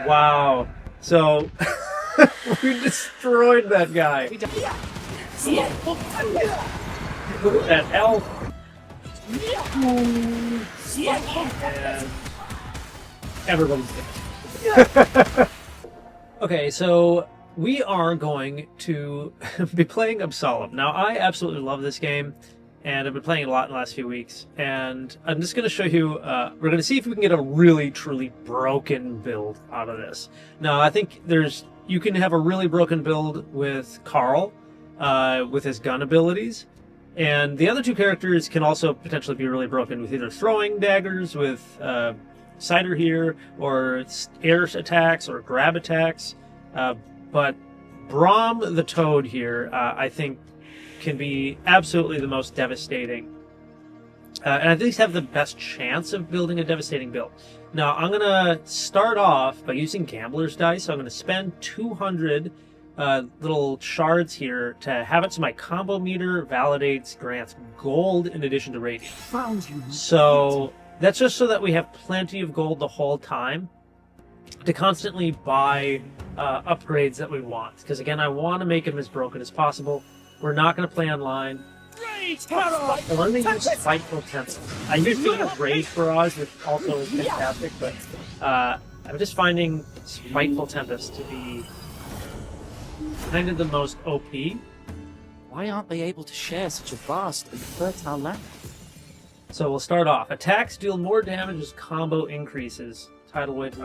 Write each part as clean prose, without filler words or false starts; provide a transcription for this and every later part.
Wow. So we destroyed that guy. Look at that health. And everybody's dead. Okay, so we are going to be playing Absolum. Now, I absolutely love this game, and I've been playing it a lot in the last few weeks. And I'm just going to show you, we're going to see if we can get a really, truly broken build out of this. Now, I think you can have a really broken build with Carl, with his gun abilities. And the other two characters can also potentially be really broken with either throwing daggers with Cider here, or air attacks, or grab attacks. But Brome the Toad here, I think, can be absolutely the most devastating. And at least have the best chance of building a devastating build. Now, I'm going to start off by using Gambler's Dice. So I'm going to spend 200 little shards here to have it so my combo meter grants gold in addition to radiant. So that's just so that we have plenty of gold the whole time to constantly buy upgrades that we want. Because again, I want to make them as broken as possible. We're not going to play online. I want to use Spiteful Tempest. I used to use Rage Barrage, which also is fantastic, but I'm just finding Spiteful Tempest to be kind of the most OP. Why aren't they able to share such a vast and fertile land? So we'll start off. Attacks deal more damage as combo increases. Tidal Wave,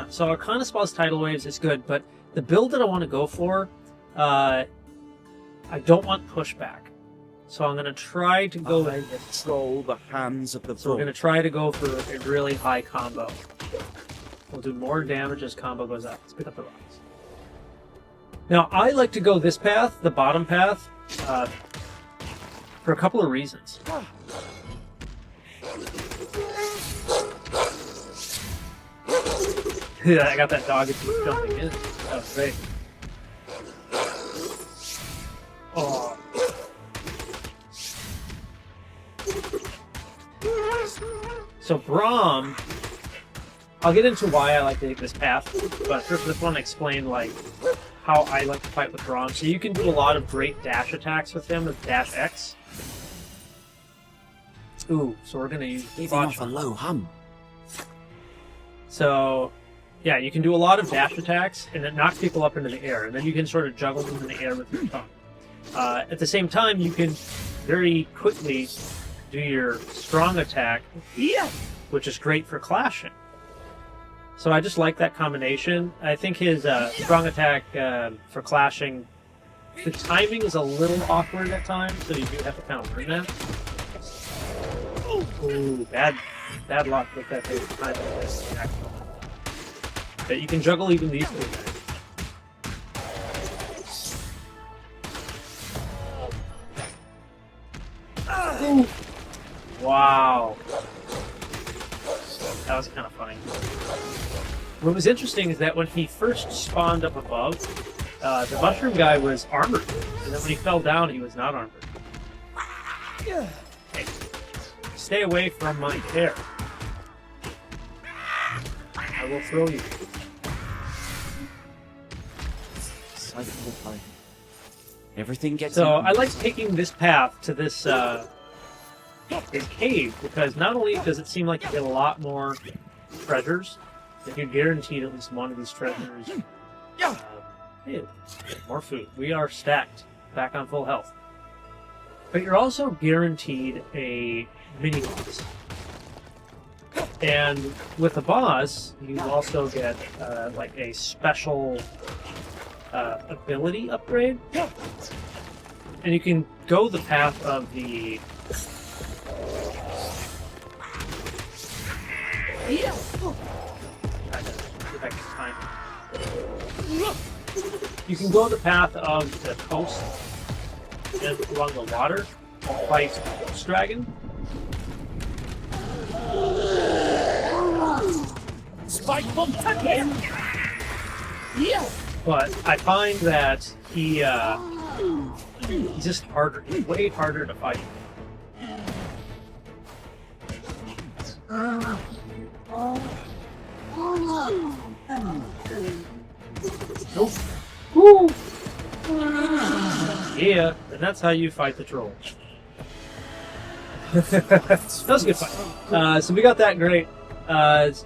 so Arcane spells Tidal Waves is good, but the build that I want to go for, I don't want pushback. So I'm going to try to go... I control the hands of the So we're going to try to go for a really high combo. We'll do more damage as combo goes up. Let's pick up the rocks. Now, I like to go this path, the bottom path, for a couple of reasons. Yeah, I got that dog jumping in. That was great. Oh. So Brome, I'll get into why I like to take this path, but first I just want to explain like how I like to fight with Brome. So you can do a lot of great dash attacks with him with dash X. Ooh, so we're gonna use giving off a low hum. So yeah, you can do a lot of dash attacks, and it knocks people up into the air, and then you can sort of juggle them in the air with your tongue. At the same time, you can very quickly do your strong attack, which is great for clashing. So I just like that combination. I think his strong attack for clashing, the timing is a little awkward at times, so you do have to kind of learn that. Ooh, bad luck with that timing. But you can juggle even these two guys. Wow. That was kind of funny. What was interesting is that when he first spawned up above, the mushroom guy was armored. And then when he fell down, he was not armored. Hey, stay away from my hair. I will throw you. Everything gets. So I like taking this path to this cave because not only does it seem like you get a lot more treasures, that you're guaranteed at least one of these treasures. Hey, more food. We are stacked, back on full health. But you're also guaranteed a mini boss. And with the boss, you also get like a special ability upgrade. And you can go the path of the... You can go the path of the coast and along the water and fight Ghost Dragon. Spiteful Tempest! But I find that he's just harder. He's way harder to fight. Nope. Woo! Yeah, and that's how you fight the troll. That was a good fight. So we got that great.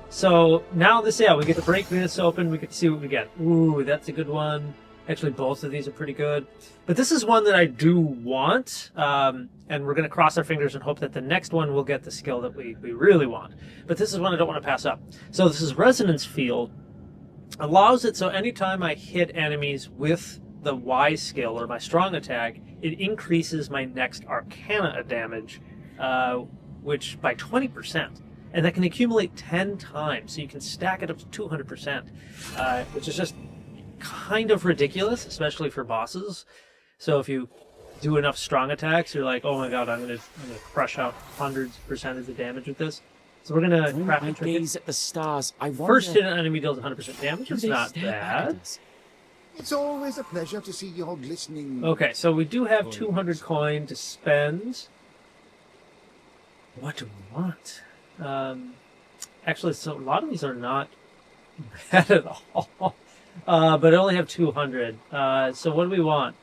So now this, yeah, we get to break this open. We get to see what we get. Ooh, that's a good one. Actually, both of these are pretty good. But this is one that I do want. And we're going to cross our fingers and hope that the next one will get the skill that we really want. But this is one I don't want to pass up. So this is Resonance Field. Allows it so anytime I hit enemies with the Y skill or my strong attack, it increases my next Arcana damage, which by 20%. And that can accumulate 10 times, so you can stack it up to 200%, which is just kind of ridiculous, especially for bosses. So if you do enough strong attacks, you're like, oh my god, I'm gonna crush out hundreds percentage of damage with this. So we're gonna craft a trinket. Gaze at the stars. I wonder... First hit an enemy deals 100% damage. It's not bad. It's always a pleasure to see your glistening... Okay, so we do have 200 coin to spend. What do we want? Actually, so a lot of these are not bad at all. But I only have 200. So what do we want?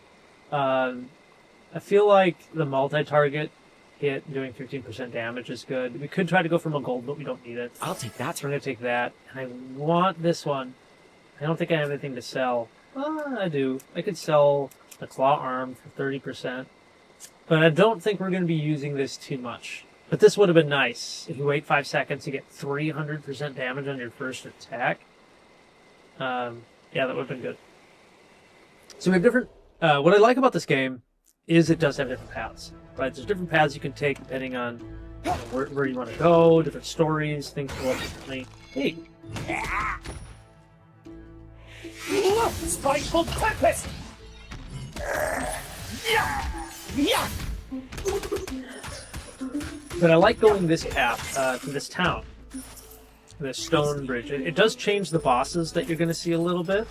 I feel like the multi-target hit doing 15% damage is good. We could try to go for a gold, but we don't need it. I'll take that. So we're going to take that. And I want this one. I don't think I have anything to sell. I do. I could sell the claw arm for 30%. But I don't think we're going to be using this too much. But this would have been nice. If you wait 5 seconds, you get 300% damage on your first attack. Yeah, that would have been good. So we have different... what I like about this game is it does have different paths. Right? There's different paths you can take depending on where you want to go, different stories, things go up differently. Hey! Spiteful tempest! But I like going this path to this town. This stone bridge. It does change the bosses that you're going to see a little bit.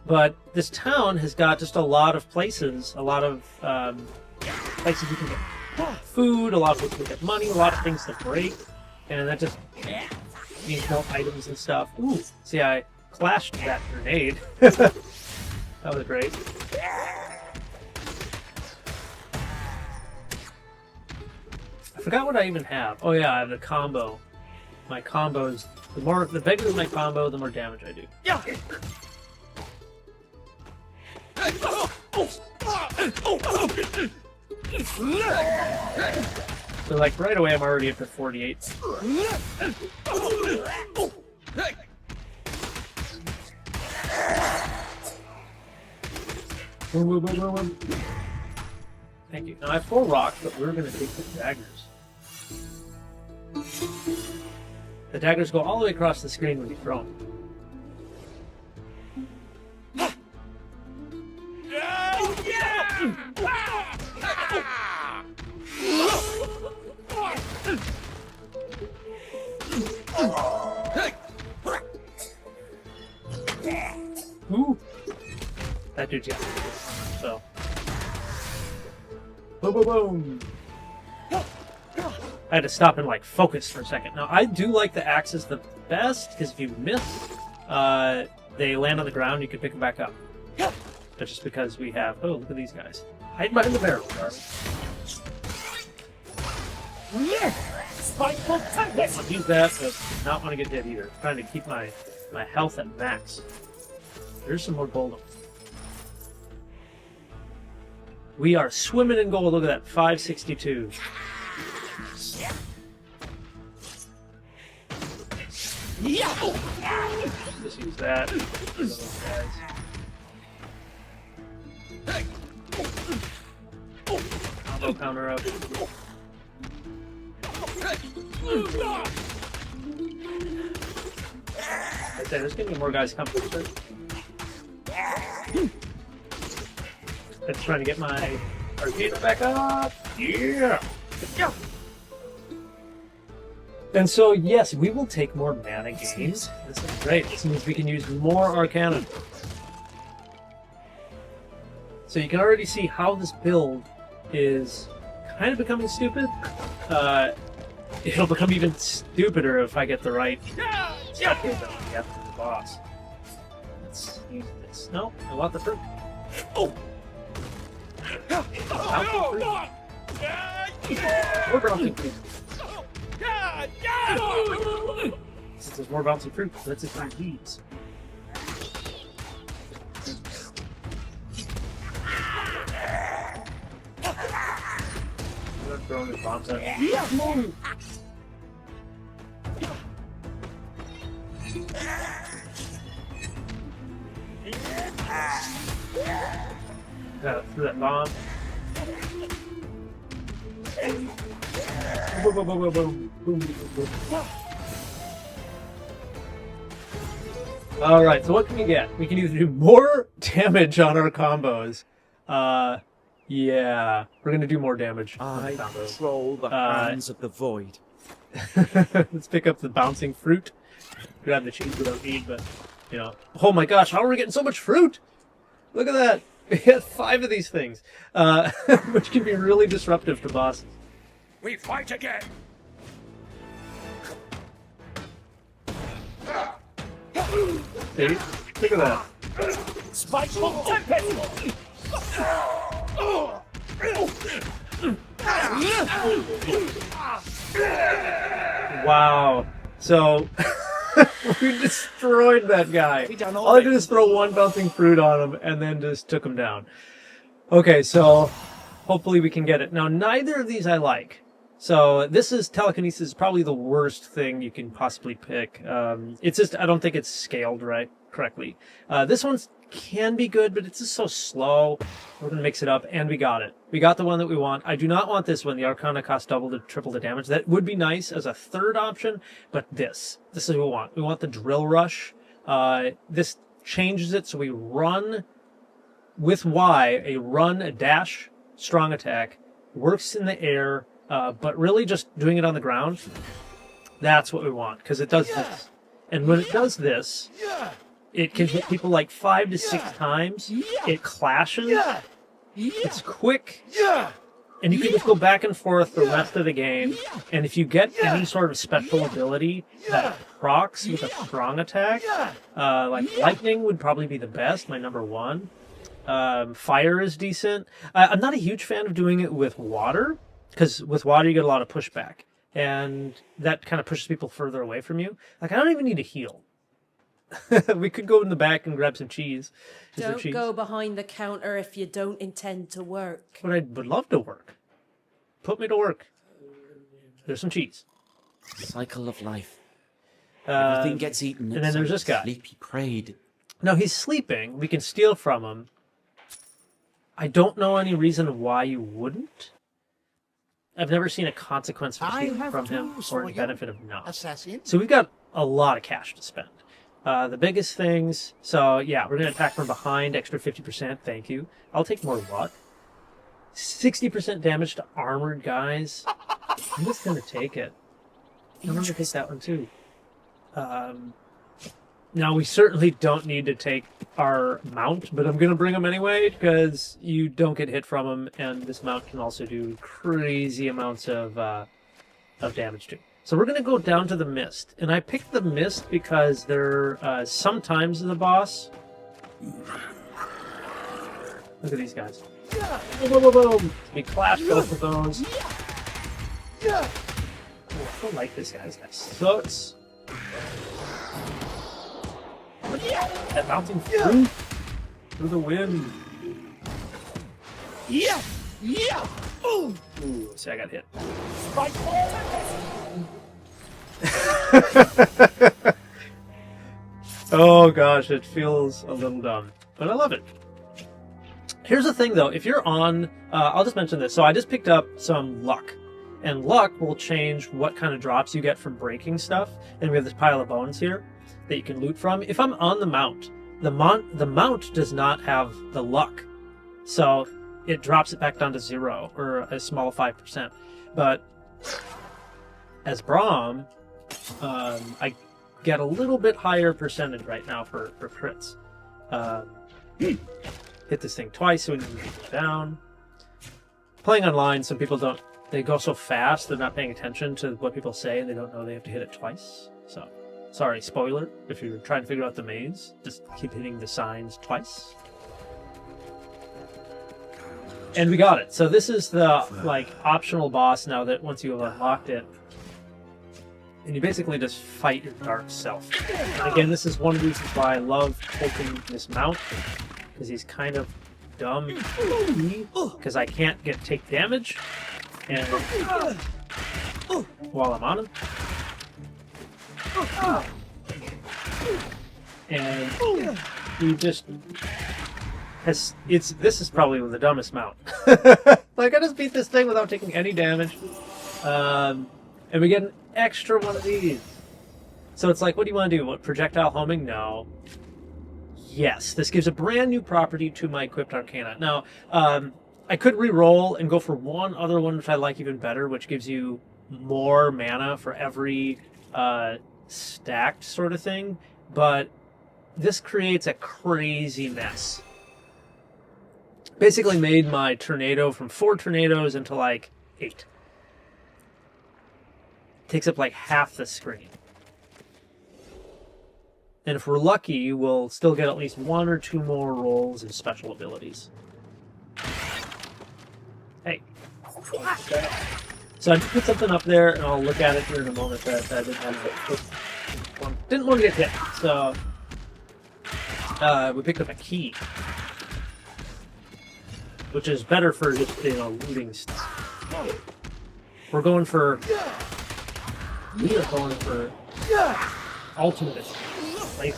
But this town has got just a lot of places. A lot of places you can get food, a lot of places you can get money, a lot of things to break. And that just means more items and stuff. Ooh, see, I clashed that grenade. That was great. I forgot what I even have. Oh yeah, I have the combo. My combos, the bigger my combo, the more damage I do. Yeah. So like right away I'm already up to 48. Thank you. Now I have 4 rocks, but we're going to take the daggers. The daggers go all the way across the screen when you throw them. Ooh. That dude's got it. So. Boom, boom, boom. I had to stop and like focus for a second. Now I do like the axes the best because if you miss, they land on the ground. You can pick them back up. But just because we have, oh look at these guys, hide behind the barrel. Spiteful tempest! I'll use that, but not want to get hit either. I'm trying to keep my health at max. There's some more gold. We are swimming in gold. Look at that, 562. Just use that. Those guys. Combo counter up. Right there, there's gonna be more guys coming. That's trying to get my Arcane back up. Yeah. Yeah. And so, yes, we will take more mana gains. This is great. This means we can use more Arcana. So you can already see how this build is kind of becoming stupid. it'll become even stupider if I get the right stuff after the boss. Let's use this. No, I want the fruit. Oh! More bouncing fruit. Since there's more bouncing fruit, let's just find leaves. I'm throwing the bombs at him. Through that bomb. Boom, boom, boom, boom, boom, boom, boom, boom. Alright, so what can we get? We can either do more damage on our combos. Yeah, we're gonna do more damage on the I combos. control the hands of the void. Let's pick up the bouncing fruit. Grab the cheese we don't need, but, you know. Oh my gosh, how are we getting so much fruit? Look at that. We got 5 of these things, which can be really disruptive to bosses. We fight again. See? Look at that. Spiteful tempest. Wow. So, we destroyed that guy. All I did is throw one bouncing fruit on him and then just took him down. Okay, so hopefully we can get it. Now, neither of these I like. So this is telekinesis, probably the worst thing you can possibly pick. It's just, I don't think it's scaled correctly. This one's can be good, but it's just so slow. We're gonna mix it up, and we got it. We got the one that we want. I do not want this one. The Arcana costs double to triple the damage. That would be nice as a third option, but this is what we want. We want the Drill Rush. This changes it, so we run with Y, a dash, strong attack, works in the air, but really just doing it on the ground. That's what we want, because it does this. And when it does this, it can hit people like 5 to 6 times. It clashes. It's quick. And you can just go back and forth the rest of the game. And if you get any sort of special ability that procs with a strong attack, like lightning would probably be the best, my number 1. Fire is decent. I'm not a huge fan of doing it with water, because with water you get a lot of pushback. And that kind of pushes people further away from you. Like, I don't even need to heal. We could go in the back and grab some cheese. Don't go behind the counter if you don't intend to work. But I would love to work. Put me to work. There's some cheese. Cycle of life. Everything gets eaten. And then there's this guy. Sleepy prayed. No, he's sleeping. We can steal from him. I don't know any reason why you wouldn't. I've never seen a consequence for stealing from him or a benefit of not. Assassin. So we've got a lot of cash to spend. The biggest things, so yeah, we're going to attack from behind, extra 50%, thank you. I'll take more luck. 60% damage to armored guys. I'm just going to take it. I'm going to take that one too. Now, we certainly don't need to take our mount, but I'm going to bring him anyway, because you don't get hit from him, and this mount can also do crazy amounts of damage too. So we're going to go down to the Mist. And I picked the Mist because they're sometimes the boss. Look at these guys. Boom, boom, boom, boom. We clash both of those. Oh, I don't like this guy. This guy sucks. That bouncing through the wind. Ooh, see, I got hit. Oh gosh, it feels a little dumb, but I love it. Here's the thing though, if you're on, I'll just mention this. So I just picked up some luck, and luck will change what kind of drops you get from breaking stuff. And we have this pile of bones here that you can loot from. If I'm on the mount, the mount does not have the luck, so it drops it back down to 0 or a small 5%. But as Brome, I get a little bit higher percentage right now for crits. Hit this thing twice so we can move it down. Playing online, some people don't they go so fast, they're not paying attention to what people say, and they don't know they have to hit it twice. So, sorry, spoiler, if you're trying to figure out the maze, just keep hitting the signs twice. And we got it. So this is the, like, optional boss now that once you have unlocked it. And you basically just fight your dark self. And again, this is one of the reasons why I love taking this mount, because he's kind of dumb, because I can't take damage, and while I'm on him. And he just has, this is probably the dumbest mount. Like, I just beat this thing without taking any damage. And we get an extra one of these. So it's like, what do you want to do? What, projectile homing? No. Yes, this gives a brand new property to my equipped Arcana. Now, I could re-roll and go for one other one, which I like even better, which gives you more mana for every stacked sort of thing. But this creates a crazy mess. Basically made my tornado from 4 tornadoes into like 8. Takes up like half the screen. And if we're lucky, we'll still get at least 1 or 2 more rolls of special abilities. Hey. So I just put something up there, and I'll look at it here in a moment that I didn't want to get hit. So we picked up a key, which is better for just, you know, looting stuff. We are going for ultimate. Like,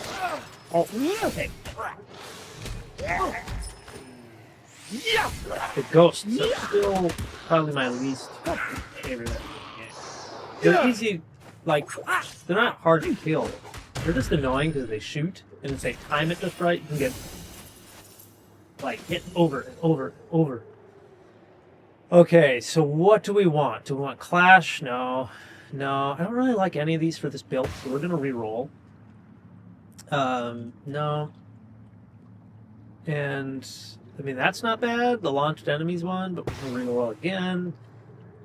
okay. The ghosts are still probably my least favorite. They're easy, like, they're not hard to kill. They're just annoying because they shoot, and if they time it just right, you can get, like, hit over and over and over. Okay, so what do we want? Do we want Clash? No. No, I don't really like any of these for this build, so we're going to re-roll. No. And, I mean, that's not bad, the launched enemies one, but we're going to re-roll again.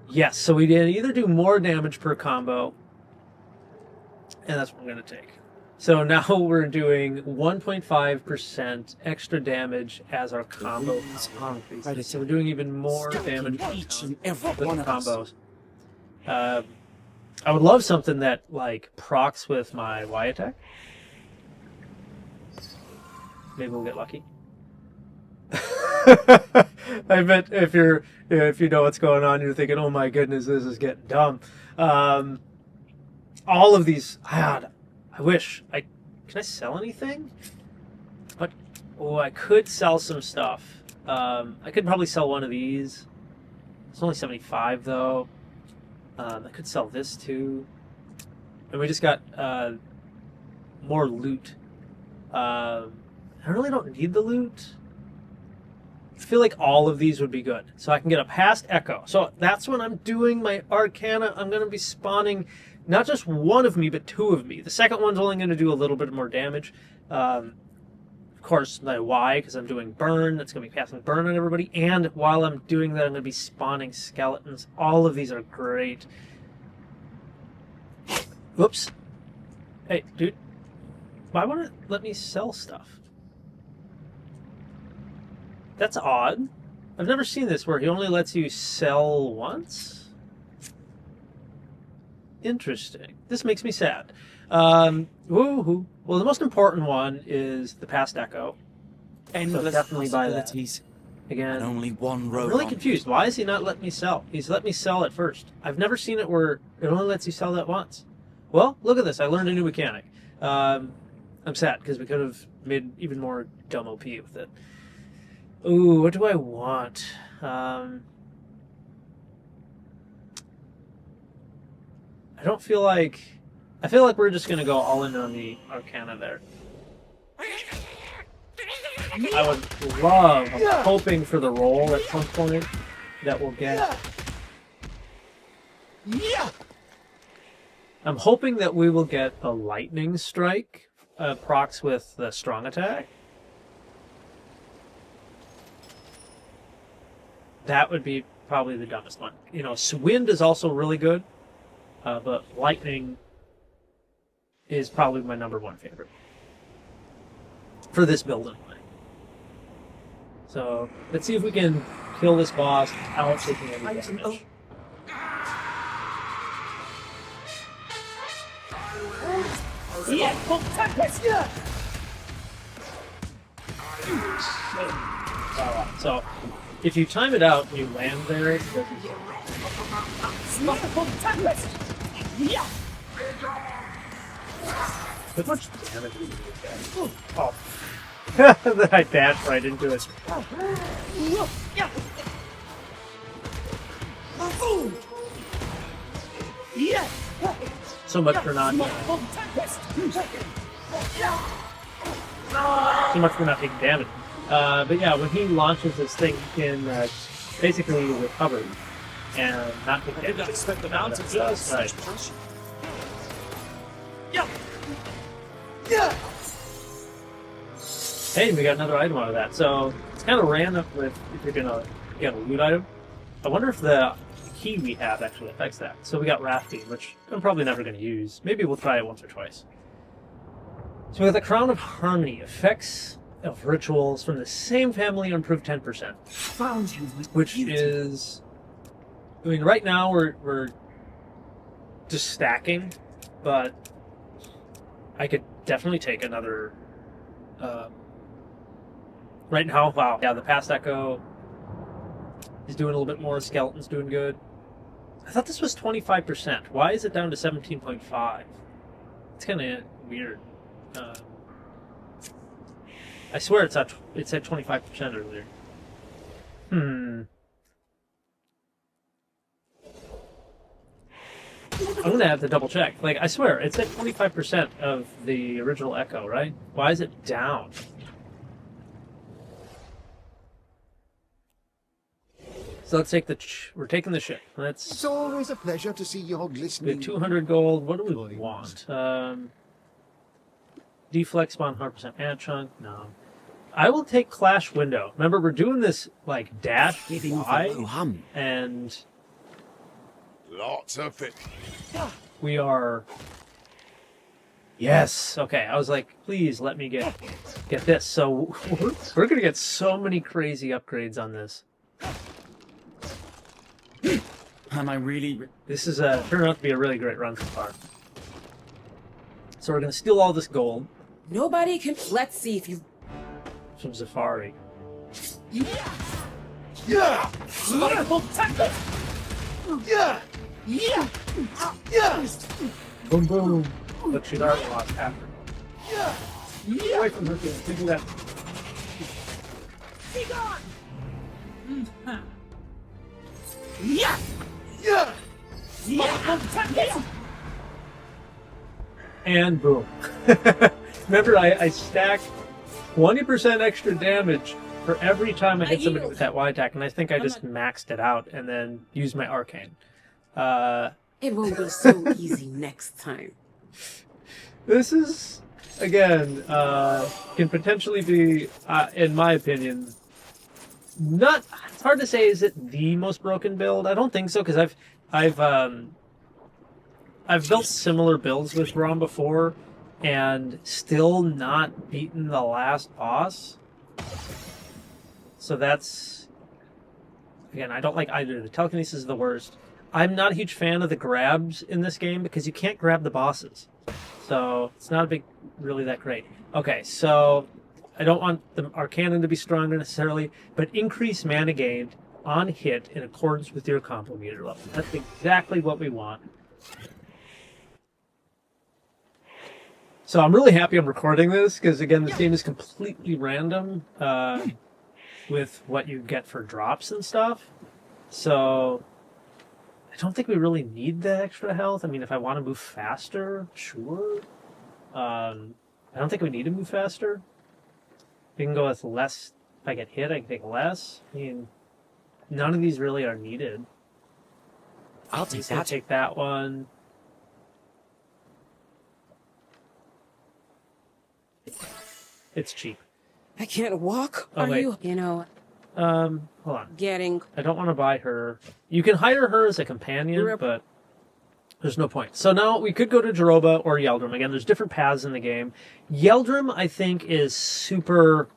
Yes, so we did either do more damage per combo, and that's what I'm going to take. So now we're doing 1.5% extra damage as our combo increases. So we're doing even more damage each and every with one of us. combos. I would love something that, like, procs with my Y attack. Maybe we'll get lucky. I bet if you know what's going on, you're thinking, "Oh my goodness, this is getting dumb." All of these, God, I wish can I sell anything? What? Oh, I could sell some stuff. I could probably sell one of these. It's only 75 though. I could sell this too. And we just got more loot. I really don't need the loot. I feel like all of these would be good. So I can get a past echo. So that's when I'm doing my Arcana. I'm going to be spawning not just one of me, but 2 of me. The second one's only going to do a little bit more damage. Of course, my Y, because I'm doing burn. That's going to be passing burn on everybody. And while I'm doing that, I'm going to be spawning skeletons. All of these are great. Whoops. Hey, dude. Why won't it let me sell stuff? That's odd. I've never seen this where he only lets you sell once. Interesting. This makes me sad. Woohoo. Well, the most important one is the past echo. Endless definitely buy that. possibilities. Again, And only one road. I'm really confused. Why is he not letting me sell? He's let me sell it first. I've never seen it where it only lets you sell that once. Well, look at this. I learned a new mechanic. I'm sad because we could have made even more dumb OP with it. Ooh, what do I want? I don't feel like... I feel like we're just going to go all in on the Arcana there. I would love, I'm hoping for the roll at some point that we'll get... I'm hoping that we will get a lightning strike, procs with the strong attack. That would be probably the dumbest one. You know, wind is also really good, but lightning is probably my #1 favorite for this build anyway. So let's see if we can kill this boss without taking any damage. So if you time it out and you land there, it doesn't How much damage did you do? Oh. Then I dashed right into it. So much for not taking damage. But yeah, when he launches this thing, he can basically recover and not take damage. I did not expect the mountain to have such pressure. Hey, we got another item out of that. So it's kind of random with if you're gonna get a loot item. I wonder if the key we have actually affects that. So we got rafting, which I'm probably never going to use. Maybe we'll try it once or twice. So we got the Crown of Harmony. Effects of rituals from the same family improve 10%. Found you, which is... I mean, right now we're just stacking, but I could definitely take another... right now, wow. Yeah, the Past Echo is doing a little bit more. Skeleton's doing good. I thought this was 25%. Why is it down to 17.5? It's kind of weird. I swear it said 25% earlier. I'm gonna have to double check. Like, I swear, it's at 25% of the original Echo, right? Why is it down? So let's take we're taking the ship. It's always a pleasure to see your We glistening. have 200 gold. What do we want? Deflex spawn 100% mana chunk. No. I will take Clash Window. Remember, we're doing this like dash fly, and Lots of it. we are. Yes. Okay. I was like, please let me get this. So we're gonna get so many crazy upgrades on this. Am I really? This is turned out to be a really great run so far. So we're gonna steal all this gold Nobody can. Let's see if you. from Zafari. Boom boom. Look, she's already lost half her. Get away from her, kid. Think of that. And boom. Remember, I stacked 20% extra damage for every time I hit somebody with that Y attack, and I think I just maxed it out and then used my Arcane. It won't be so easy next time. This is, again, can potentially be, in my opinion, not. It's hard to say. Is it the most broken build? I don't think so, because I've built similar builds with Brome before, and still not beaten the last boss. So that's, again, I don't like either. The telekinesis is the worst. I'm not a huge fan of the grabs in this game because you can't grab the bosses. So it's not really that great. Okay, so I don't want the Arcane to be stronger necessarily, but increase mana gained on hit in accordance with your combo meter level. That's exactly what we want. So I'm really happy I'm recording this because, again, this game is completely random with what you get for drops and stuff. So I don't think we really need the extra health. I mean, if I want to move faster, sure. I don't think we need to move faster. We can go with less. If I get hit, I can take less. I mean, none of these really are needed. I'll take So that. take that one. It's cheap. I can't walk. Oh, Are wait. you? You know, Hold on. Getting I don't want to buy her. You can hire her as a companion, but there's no point. So now we could go to Jaroba or Yeldrum. Again, there's different paths in the game. Yeldrum, I think, is super...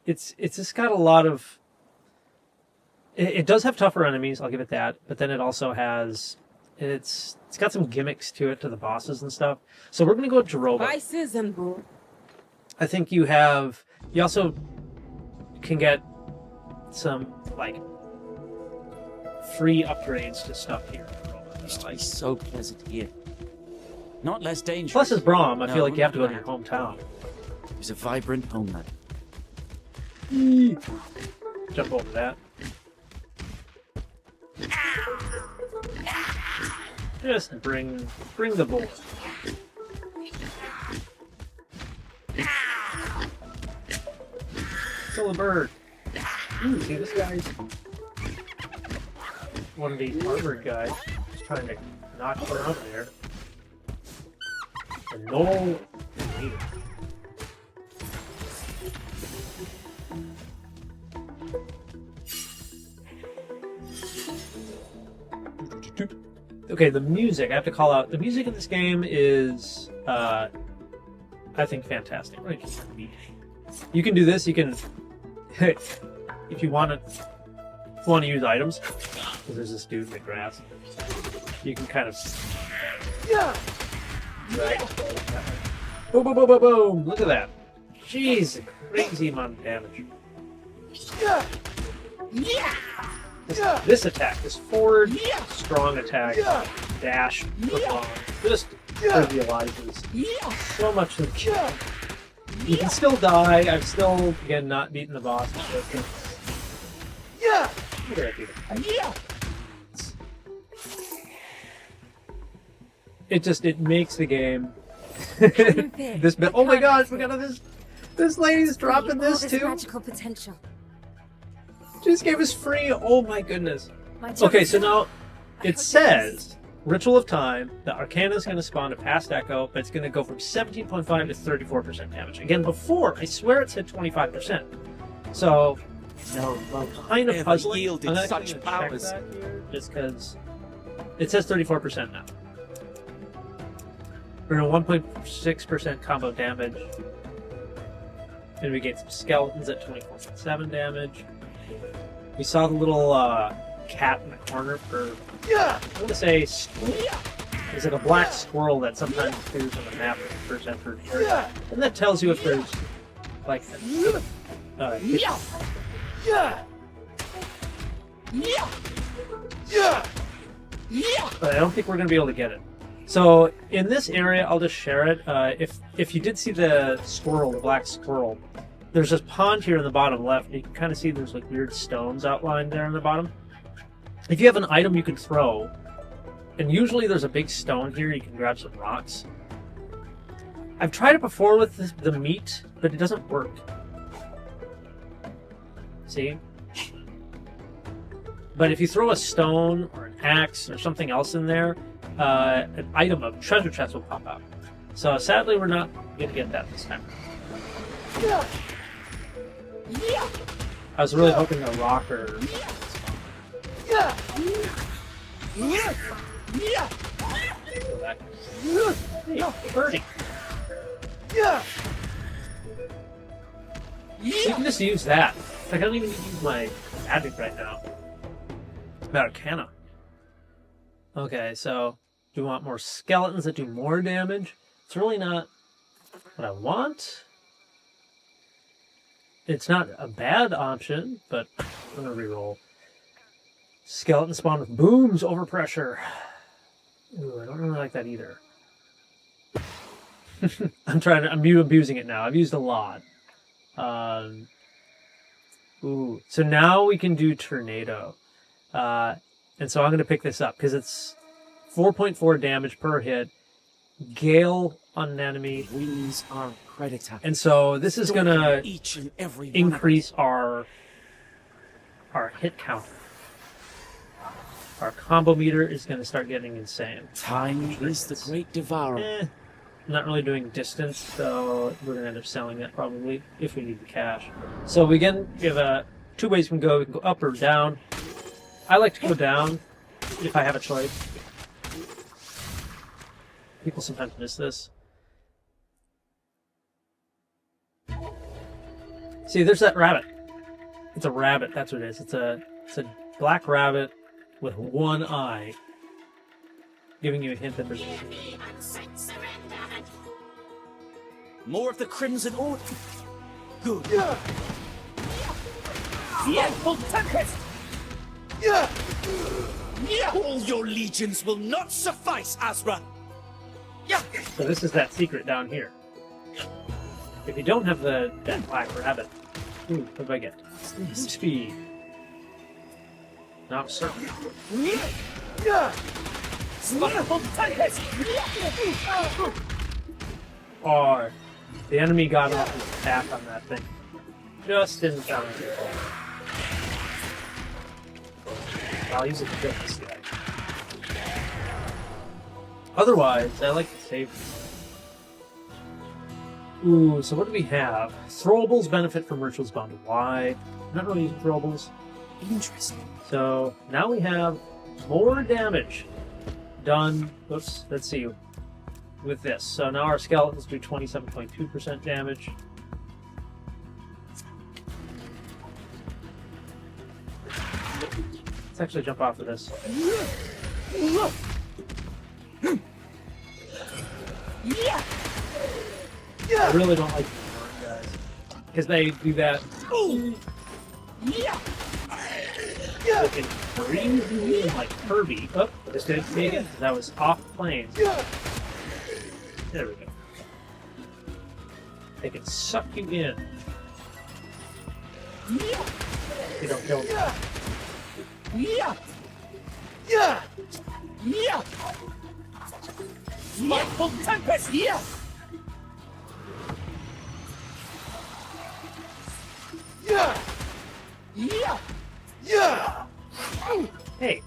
It's just got a lot of... It does have tougher enemies, I'll give it that. But then it also has... It's got some gimmicks to it, to the bosses and stuff. So we're going to go with Jaroba. vices and I think you have... You also can get some, like, free upgrades to stuff here. Used to be so pleasant here. Not less dangerous. Plus, as Brome, I No, feel like you have to go to no. your hometown. It was a vibrant homeland. Jump over that. Just bring the bull. Kill a bird. Ooh, see, this guy's one of these armored guys. Just trying to knock her out there. And no. Okay, the music, I have to call out. The music in this game is, I think, fantastic. Right? You can do this, you can, if you want to use items, because there's this dude in the grass, you can kind of, right? Boom, boom, boom, boom, boom, look at that. Jeez, crazy amount of damage. This attack, this forward strong attack, dash, long, just trivializes so much of the kill. You can still die. I've still, again, not beaten the boss. It makes the game this bit. Oh my gosh, we got this lady's dropping this too. Magical potential. Just gave us free. Oh my goodness. Okay, so now it says Ritual of Time. The Arcana is going to spawn a past echo, but it's going to go from 17.5 to 34% damage. Again, before I swear it said 25%. So No, kind of never puzzling. yielded I'm actually such gonna check powers. that here, just because it says 34% now. We're at 1.6% combo damage. And we get some skeletons at 24.7 damage. We saw the little cat in the corner for, I want to say, there's like a black squirrel that sometimes appears on the map when you first enter the area. And that tells you if there's, like, but I don't think we're going to be able to get it. So in this area, I'll just share it. If you did see the squirrel, the black squirrel, there's this pond here in the bottom left. You can kind of see there's like weird stones outlined there in the bottom. If you have an item you can throw, and usually there's a big stone here, you can grab some rocks. I've tried it before with the meat, but it doesn't work. See? But if you throw a stone or an axe or something else in there, an item of treasure chest will pop out. So sadly, we're not going to get that this time. I was really hoping a rocker. Hey, birdie. You can just use that. Like, I don't even need to use my magic right now. Arcana. Okay, so do we want more skeletons that do more damage? It's really not what I want. It's not a bad option, but I'm gonna reroll. Skeleton spawn with booms over pressure. Ooh, I don't really like that either. I'm abusing it now. I've used a lot. Ooh, so now we can do Tornado. And so I'm going to pick this up because it's 4.4 damage per hit, Gale on an enemy. Wings are a predator. And so this is going to Each and every one increase our hit count. Our combo meter is going to start getting insane. of us. Time is the great devourer. not really doing distance, so we're gonna end up selling that probably if we need the cash. So we have two ways we can go. We can go up or down. I like to go down if I have a choice. People sometimes miss this. See, there's that rabbit. It's a rabbit. That's what it is. It's a black rabbit with one eye, giving you a hint that there's. More of the Crimson Order. Good. Full tempest. All your legions will not suffice, Azra. So this is that secret down here. If you don't have that black rabbit, ooh, what do I get? Speed. Not certain. Or the enemy got off his attack on that thing. Just in time. I'll use it to get this guy. Otherwise, I like to save this. Ooh, so what do we have? Throwables benefit from Rituals Bound to Y. I'm not really using throwables. Interesting. So now we have more damage done. Oops, let's see. With this. So now our skeletons do 27.2% damage. Let's actually jump off of this. I really don't like these guys. Because they do that. Looking crazy like Kirby. Oh, this didn't take it because I was off plane. There we go. They can suck you in. They don't kill you. Full tempest. Hey.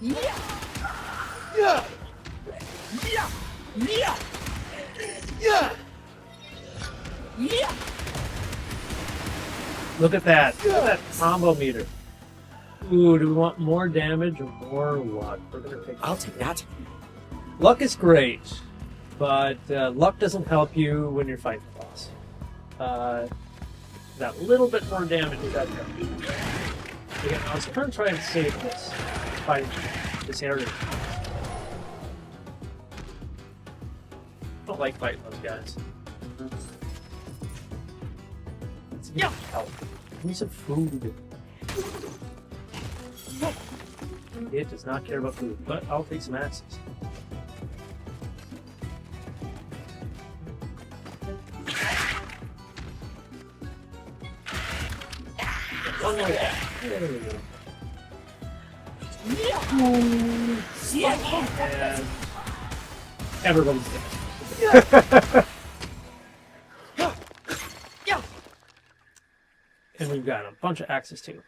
Look at that. Look at that combo meter. Ooh, do we want more damage or more luck? We're gonna pick. I'll take that. Luck is great, but luck doesn't help you when you're fighting the boss. That little bit more damage does help you. Again, I was going to try and save this, fighting this area. I don't like fighting those guys. Let's get help. Give me some food. It does not care about food, but I'll take some axes. One more. There we go. And everybody's dead. And we've got a bunch of axes too.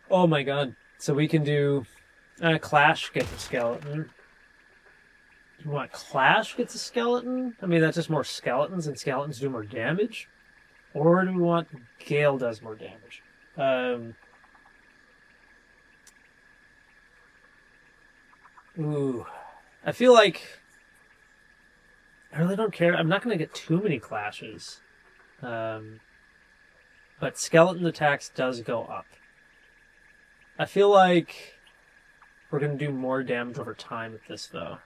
Oh my god. So we can do Clash gets a skeleton. You want Clash gets a skeleton? I mean, that's just more skeletons, and skeletons do more damage? Or do we want Gale does more damage? Ooh. I feel like I really don't care. I'm not going to get too many clashes. But skeleton attacks does go up. I feel like we're going to do more damage over time with this, though.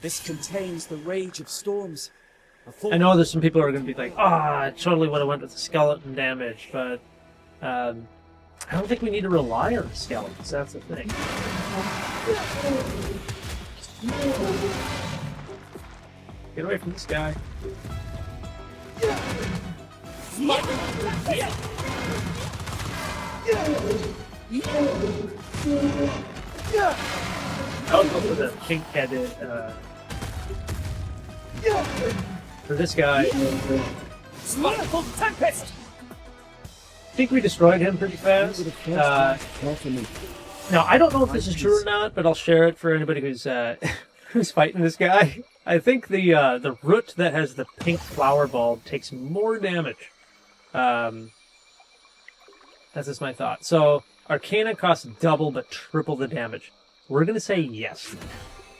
This contains the rage of storms. I know there's some people who are going to be like, I totally would have went with the skeleton damage, but I don't think we need to rely on the skeletons. That's the thing. Get away from this guy. I'll go for the pink-headed. For this guy. Tempest. I think we destroyed him pretty fast. Now, I don't know if this is true or not, but I'll share it for anybody who's Who's fighting this guy? I think the root that has the pink flower bulb takes more damage. That's just my thought. So Arcana costs double but triple the damage. We're gonna say yes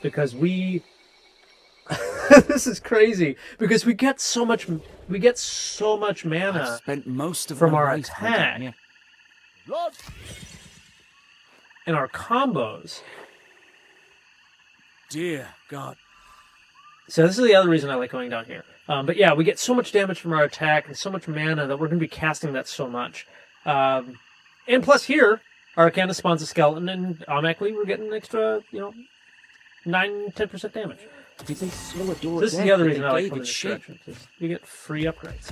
because we. This is crazy because we get so much I've mana spent most of from my our life hiding attack here. Blood! and our combos. Dear God. So this is the other reason I like going down here. But yeah, we get so much damage from our attack and so much mana that we're going to be casting that so much. And plus here, Arcana spawns a skeleton, and automatically we're getting an extra, 9-10% damage. Did they slow a door? This is the other reason I like going in this direction. You get free upgrades.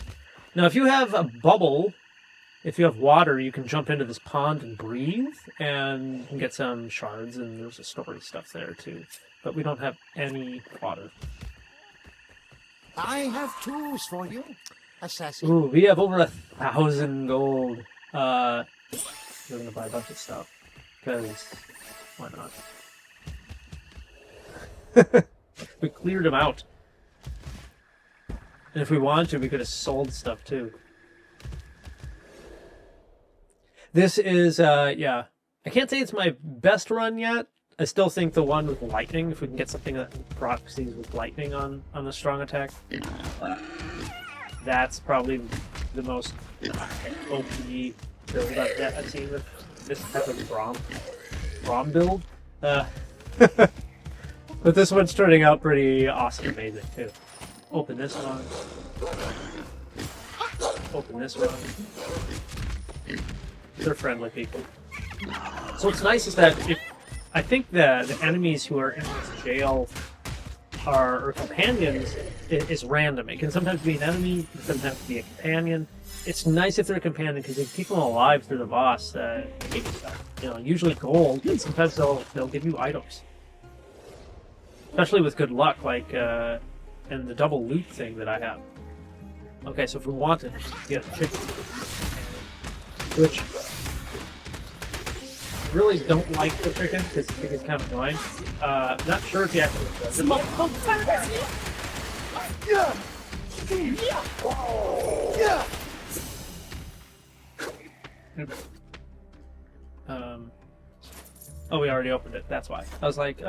Now, if you have a bubble, if you have water, you can jump into this pond and breathe, and you can get some shards, and there's a story stuff there too. But we don't have any water. I have tools for you, assassin. Ooh, we have over 1,000 gold. We're gonna buy a bunch of stuff because why not? We cleared them out, and if we wanted to, we could have sold stuff too. This is yeah. I can't say it's my best run yet. I still think the one with lightning, if we can get something that proxies with lightning on the strong attack, that's probably the most OP build I've seen with this type of Brome build. But this one's turning out pretty awesome, amazing too. Open this one. Open this one. They're friendly people. So what's nice is that I think the enemies who are in this jail or companions is random. It can sometimes be an enemy, it can sometimes be a companion. It's nice if they're a companion because they keep them alive through the boss. They give you stuff. Usually gold, and sometimes they'll give you items. Especially with good luck, like and the double loot thing that I have. Okay, so if we wanted to get a chicken, which I really don't like the chicken because the chicken's kind of annoying. Not sure if he actually does it. Oh, we already opened it. That's why. I was like,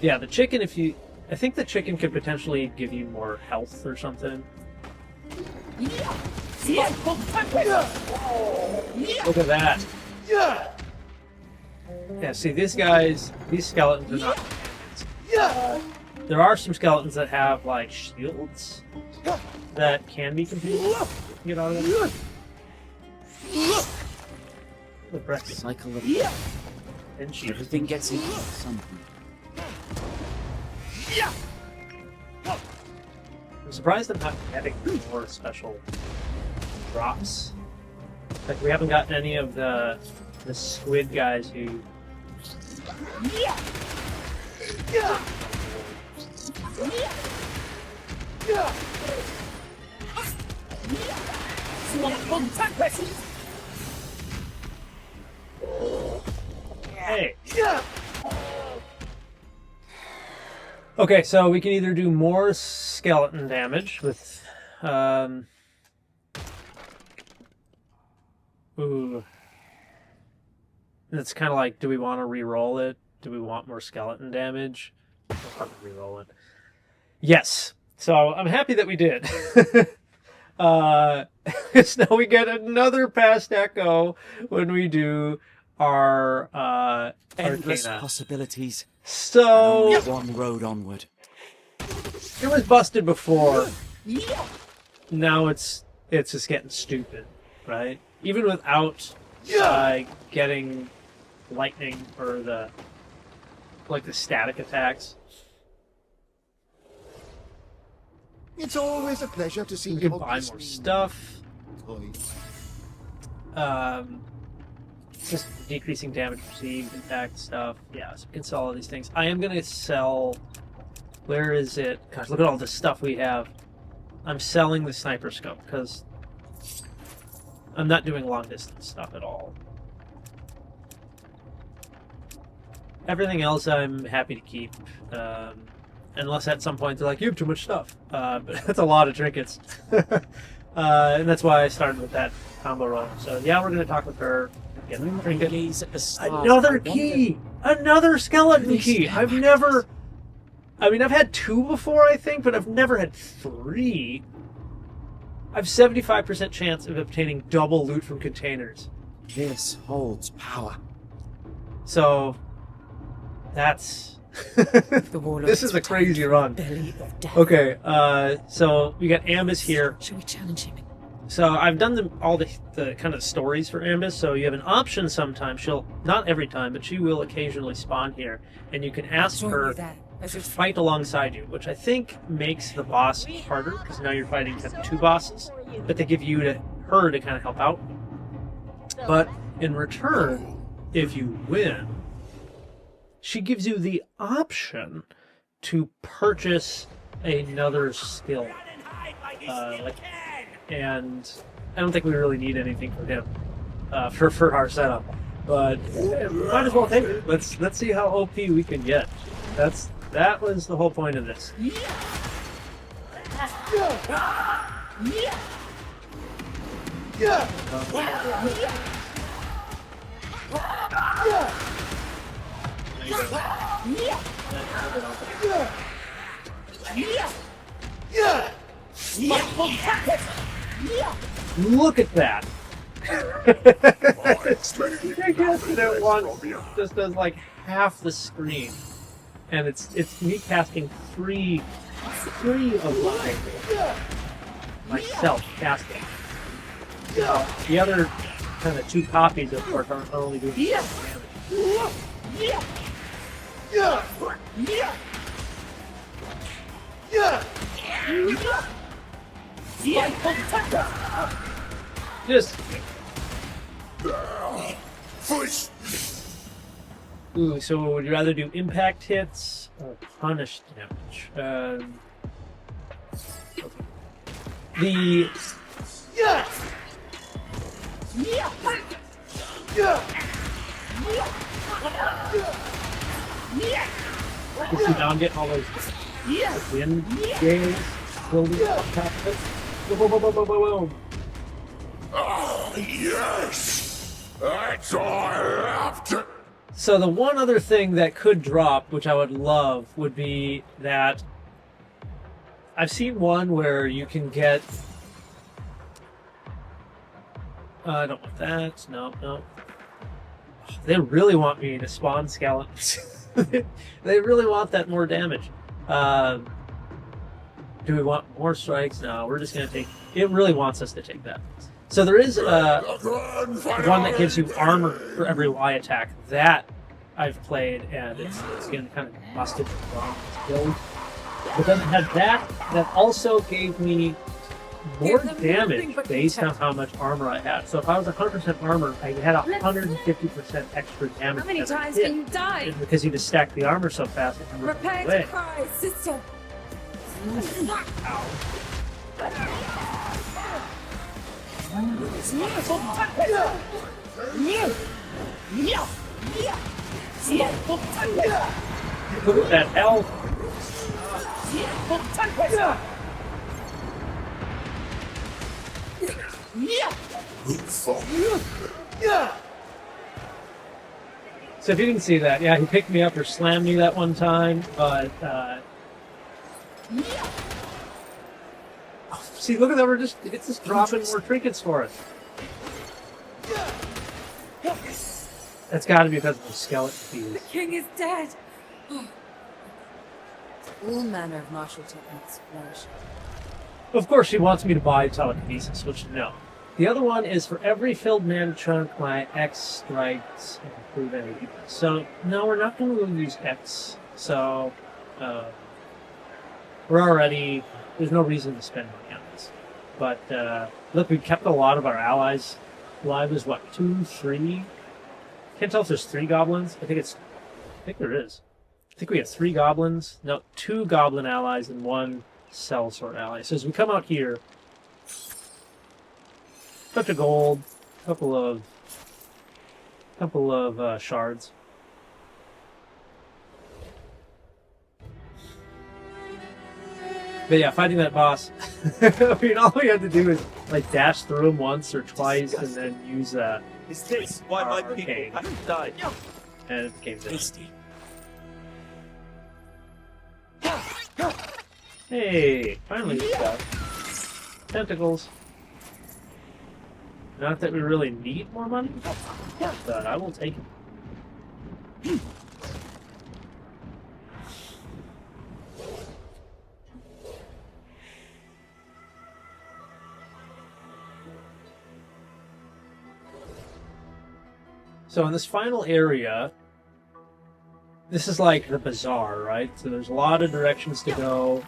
yeah, the chicken, I think the chicken could potentially give you more health or something. Look at that. Yeah, see, these skeletons are not companions. There are some skeletons that have, like, shields that can be companions. Get out of there. Cycle of And shields. everything gets eaten at some point. I'm surprised I'm not getting more special drops. Like, we haven't gotten any of the squid guys who... Hey! Okay, so we can either do more skeleton damage with... Ooh. It's kind of like, do we want to re-roll it? Do we want more skeleton damage? We'll probably re-roll it. Yes. So I'm happy that we did. So now we get another past echo when we do our Endless Arcana. possibilities. So Only one road onward. it was busted before. Now it's just getting stupid, right? Even without getting lightning or the static attacks. It's always a pleasure to see We your can buy more glistening stuff. toys. It's just decreasing damage received, impact stuff. Yeah, so we can sell all these things. I am going to sell... Where is it? Gosh, look at all this stuff we have. I'm selling the sniper scope because I'm not doing long distance stuff at all. everything else I'm happy to keep. Unless at some point they're like, you have too much stuff. But that's a lot of trinkets. And that's why I started with that combo run. So yeah, we're going to talk with her. Get the trinket. Gaze at the stars. Another I key! Another skeleton key! I've never... I mean, I've had 2 before, I think, but I've never had 3. I've 75% chance of obtaining double loot from containers. This holds power. So, that's... The warlock This is a crazy run. belly of death. Okay, so we got Ambus here. Shall we challenge him? So I've done all the kind of stories for Ambus, so you have an option sometimes. She'll, not every time, but she will occasionally spawn here, and you can ask her to fight alongside you, which I think makes the boss harder, because now you're fighting kind of 2 bosses, but they give her to kind of help out. But in return, if you win, she gives you the option to purchase another skill. And I don't think we really need anything from him for our setup, but might as well take it. Let's see how OP we can get. That was the whole point of this. Look at that! I guess it once just does like half the screen, and it's me casting three of myself casting. The other kind of 2 copies, of course, aren't only doing damage. Just ooh. So would you rather do impact hits or punish damage? The you see now I'm getting all those wind games building up top of it. Boom, boom, boom, boom, boom, boom, boom. Yes! That's all I have to... So the one other thing that could drop, which I would love, would be that I've seen one where you can get... I don't want that. No. They really want me to spawn skeletons. They really want that more damage. Do we want more strikes? No, we're just going to take... It really wants us to take that. So there is one that gives you armor for every Y attack. That I've played, and it's getting kind of busted from its build. But then it had that also gave me more damage based on how much armor I had. So if I was 100% armor, I had 150% extra damage. How many times can you die? And because you just stack the armor so fast, it can rip Prepare away. to cry, sister. Look at that health. So if you didn't see that, yeah, he picked me up or slammed me that one time, but oh, see, look at that, it's just dropping more trinkets for us. That's got to be because of the skeleton fees. The king is dead. All manner of martial techniques flourish. Of course, she wants me to buy telekinesis, which no. The other one is for every filled mana chunk, my X strikes and improve any defense. So, no, we're not going to really use X. So, we're already... There's no reason to spend money on this. But, look, we kept a lot of our allies alive. There's, what, 2, 3? Can't tell if there's 3 goblins. I think there is. I think we have 3 goblins. No, 2 goblin allies and 1 sellsword ally. So as we come out here, bunch of gold, couple of shards. But yeah, fighting that boss. I mean, all we have to do is like dash through him once or twice, and then use that. Is this why my Arcane. people have died? And it came down. Tasty. Hey, finally we got tentacles. Not that we really need more money, but I will take it. So in this final area, this is like the bazaar, right? So there's a lot of directions to go.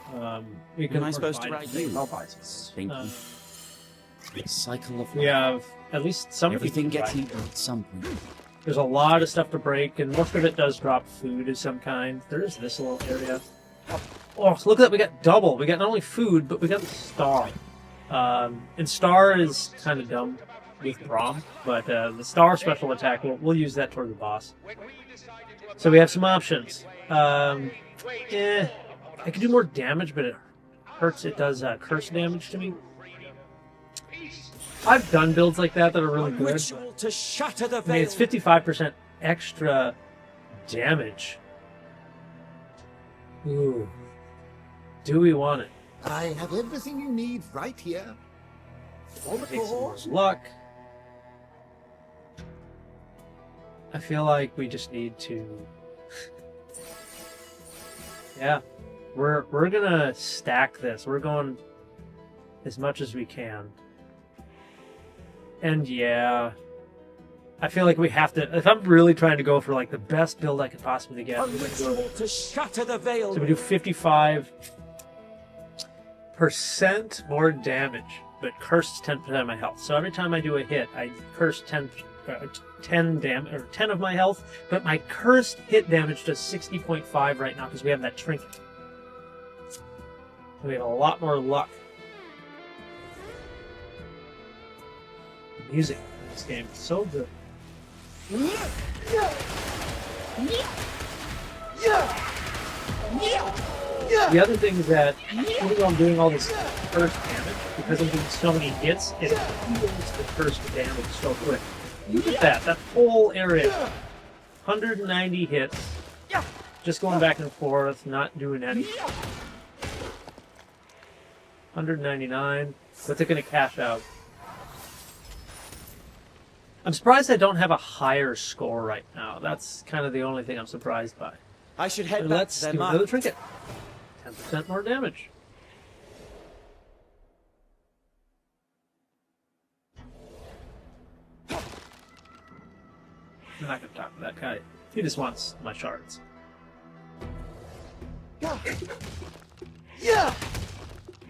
We can Am I supposed to find write you? Albites. Thinking. Cycle of We life. have at least some Everything people gets right. eaten at some point. There's a lot of stuff to break, and most of it does drop food of some kind. There is this little area. Oh, so look at that! We got double. We got not only food, but we got the star. And star is kind of dumb with Brome, but the star special attack, we'll use that toward the boss. So we have some options. I could do more damage, but it hurts. It does curse damage to me. I've done builds like that are really good. Ritual to shatter the I veil. mean, it's 55% extra damage. Ooh. Do we want it? I have everything you need right here. For the Take some more cause. luck. I feel like we just need to... yeah. We're gonna stack this. We're going as much as we can. And yeah, I feel like we have to. If I'm really trying to go for like the best build I could possibly get, A I'm gonna go- ritual to shatter the veil. so we do 55% more damage, but curse 10% of my health. So every time I do a hit, I curse 10 damage or 10 of my health, but my cursed hit damage does 60.5 right now because we have that trinket. So we have a lot more luck. The music in this game is so good. The other thing is that even though I'm doing all this curse damage, because I'm doing so many hits, it heals the curse damage so quick. Look at that, that whole area. 190 hits. Just going back and forth, not doing anything. 199. What's it going to cash out? I'm surprised I don't have a higher score right now. That's kind of the only thing I'm surprised by. I should head But back let's to their do mark. another trinket. 10% more damage. I'm not going to talk to that guy. He just wants my shards.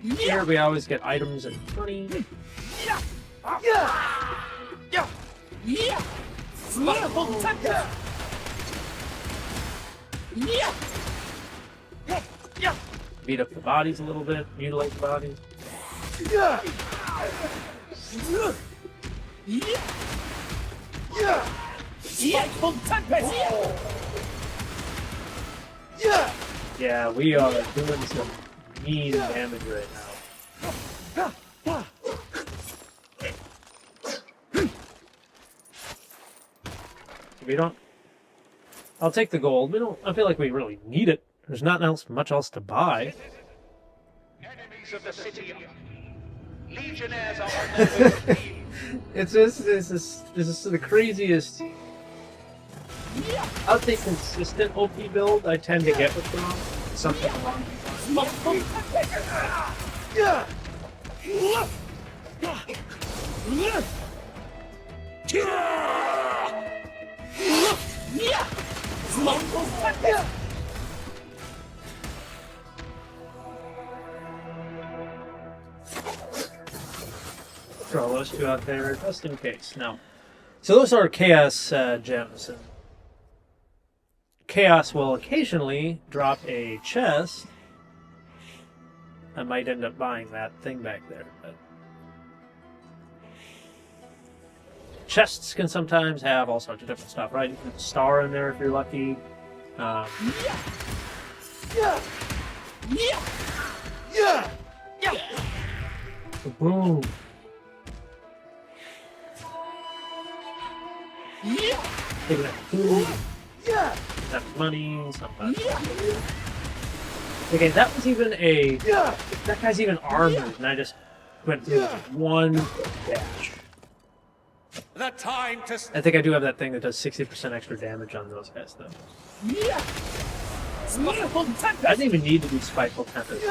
Here we always get items and money. Beat up the bodies a little bit, mutilate the bodies. Yeah, we are doing some mean damage right now. We don't. I'll take the gold. We don't. I feel like we really need it. There's not much else to buy. Enemies of the city. Legionnaires are on their way to leave. This is the craziest. I'll say consistent OP build I tend to get with them. Something along these Throw those two out there just in case. Now, so those are chaos gems. And chaos will occasionally drop a chest. I might end up buying that thing back there. But chests can sometimes have all sorts of different stuff, right? You can put a star in there if you're lucky. Boom. Taking that food. That money. Something. Okay, that was even a. That guy's even armored, and I just went through one dash. The time to I think I do have that thing that does 60% extra damage on those guys, though. I didn't even need to do Spiteful Tempest.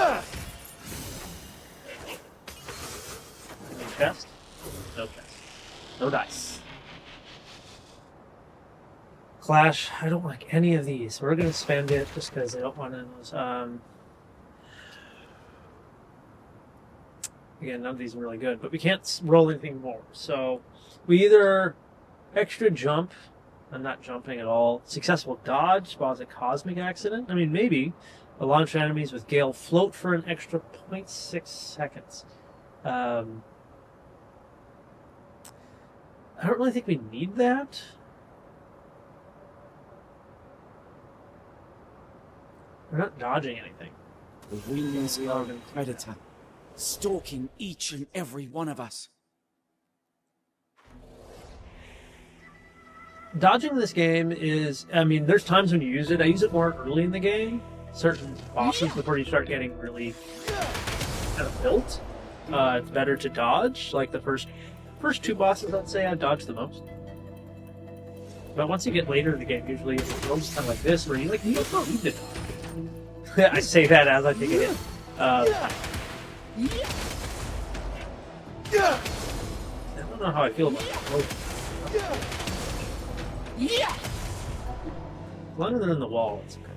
Any chest? No chest. No dice. Clash, I don't like any of these. We're going to spend it just because I don't want to lose. Again, none of these are really good, but we can't roll anything more. So we either extra jump, I'm not jumping at all, successful dodge spawns a cosmic accident. I mean, maybe a launch enemies with Gale float for an extra 0.6 seconds. I don't really think we need that. We're not dodging anything. The winds are a predator, stalking each and every one of us. Dodging in this game is, I mean, there's times when you use it. I use it more early in the game, certain bosses before you start getting really kind of built. It's better to dodge, like the first two bosses, I'd say I dodge the most. But once you get later in the game, usually it's kind of like this, where you like, you don't need to dodge. I say that as I take a hit. I don't know how I feel about it. As long as they're in the wall, it's okay.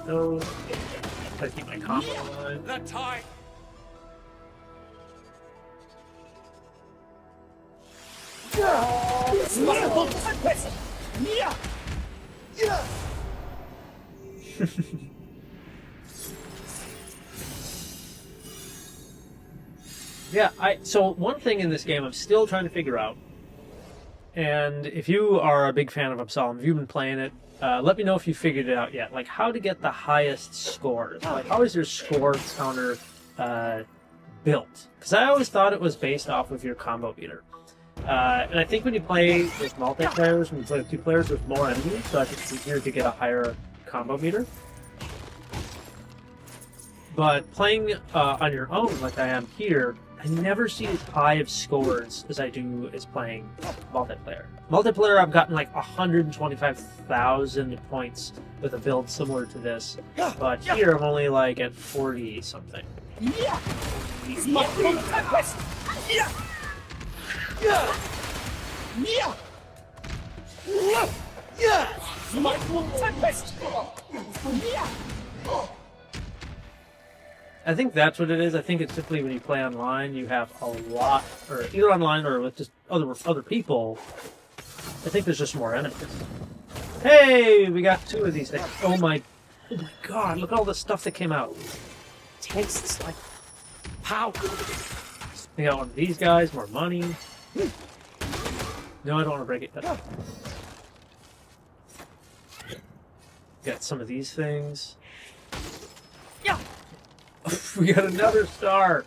No. I keep my combo alive. the time. Yeah, so one thing in this game I'm still trying to figure out, and if you are a big fan of Absolum, if you've been playing it, let me know if you figured it out yet. Like, how to get the highest scores. Like, how is your score counter built? Because I always thought it was based off of your combo meter. And I think when you play with multiplayers, when you play with two players with more enemies, so I think it's easier to get a higher combo meter. But playing on your own, like I am here, I never see as high of scores as I do as playing multiplayer. Multiplayer, I've gotten like 125,000 points with a build similar to this, but here I'm only like at 40 something. I think that's what it is. I think it's simply when you play online, you have a lot, or either online or with just other people. I think there's just more enemies. Hey, we got two of these things. Oh my god! Look at all the stuff that came out. Tastes like power. We got one of these guys, more money. No, I don't want to break it. Got some of these things. Yeah. We got another star.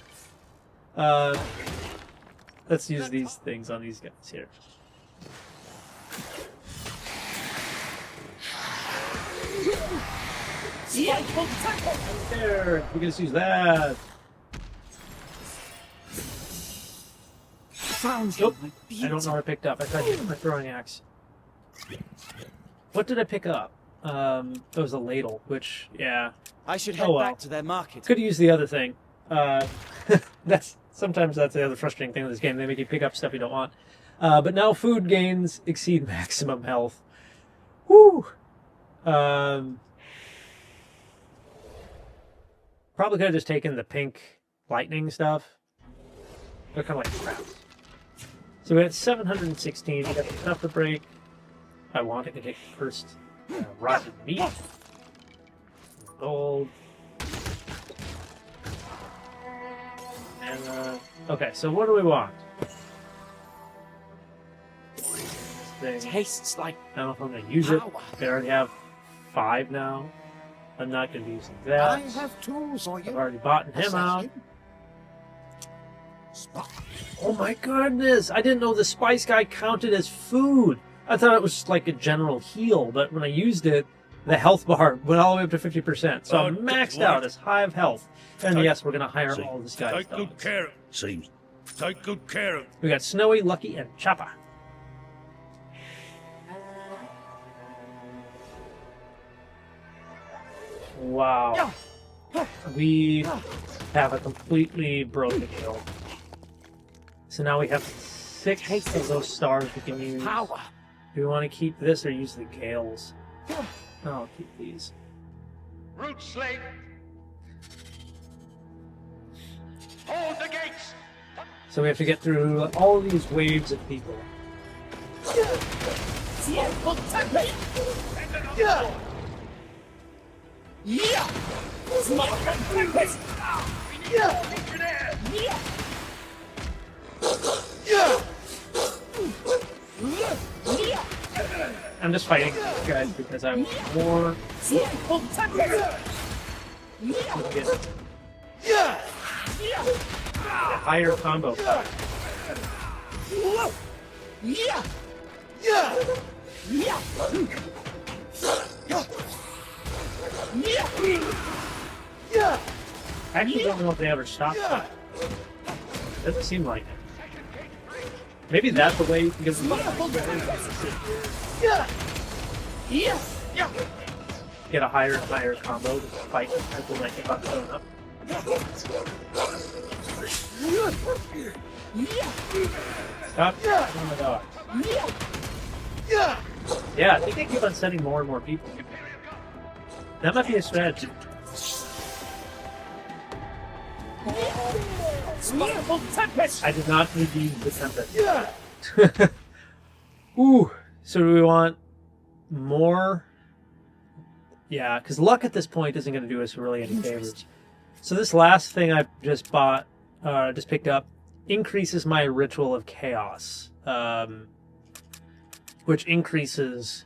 Let's use these things on these guys here. There, we can just use that. Nope, I don't know what I picked up. I tried using my throwing axe. What did I pick up? It was a ladle, which, yeah. I should head back to their market. Could use the other thing. Sometimes that's the other frustrating thing with this game. They make you pick up stuff you don't want. But now food gains exceed maximum health. Woo! Probably could have just taken the pink lightning stuff. They're kind of like traps. So we had 716. We got the stuff to break. I want it to take first rotten meat. Gold. And, okay, so what do we want? This thing. Tastes like I don't know if I'm going to use it. power. I already have 5 now. I'm not going to be using I that. have tools for you. I've already bought him out. Assassin. Spot. Oh my goodness! I didn't know the spice guy counted as food. I thought it was like a general heal, but when I used it, the health bar went all the way up to 50%. So I'm maxed out as high of health. And yes, we're going to hire all this guy's Take good dogs. care of Seems. Take good care of We got Snowy, Lucky, and Choppa. Wow. We have a completely broken hill. So now we have 6 of those stars we can use. Power. Do we want to keep this or use the Gales? No, I'll keep these. Root slate. Hold the gates. So we have to get through all of these waves of people. I'm just fighting these guys because I want more. A higher combo. I actually don't know if they ever stopped that. Doesn't seem like it. Maybe that's the way you can get get a higher and higher combo to fight people like about showing up. Stop. Oh my god. Yeah, I think they keep on sending more and more people. That might be a strategy. I did not need to use the Tempest. Ooh, so do we want more? Yeah, because luck at this point isn't going to do us really any favors. So this last thing I just bought, just picked up, increases my Ritual of Chaos, which increases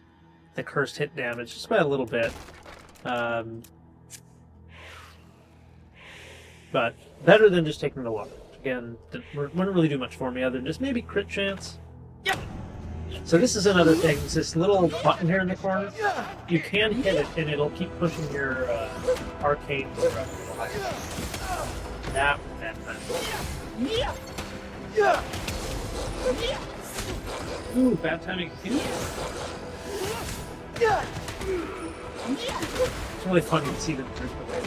the cursed hit damage just by a little bit. But better than just taking the luck. Again, wouldn't really do much for me other than just maybe crit chance. Yep. So this is another thing. It's this little button here in the corner. You can hit it and it'll keep pushing your arcane higher. That Ooh, bad timing. It's really funny to see them drift away.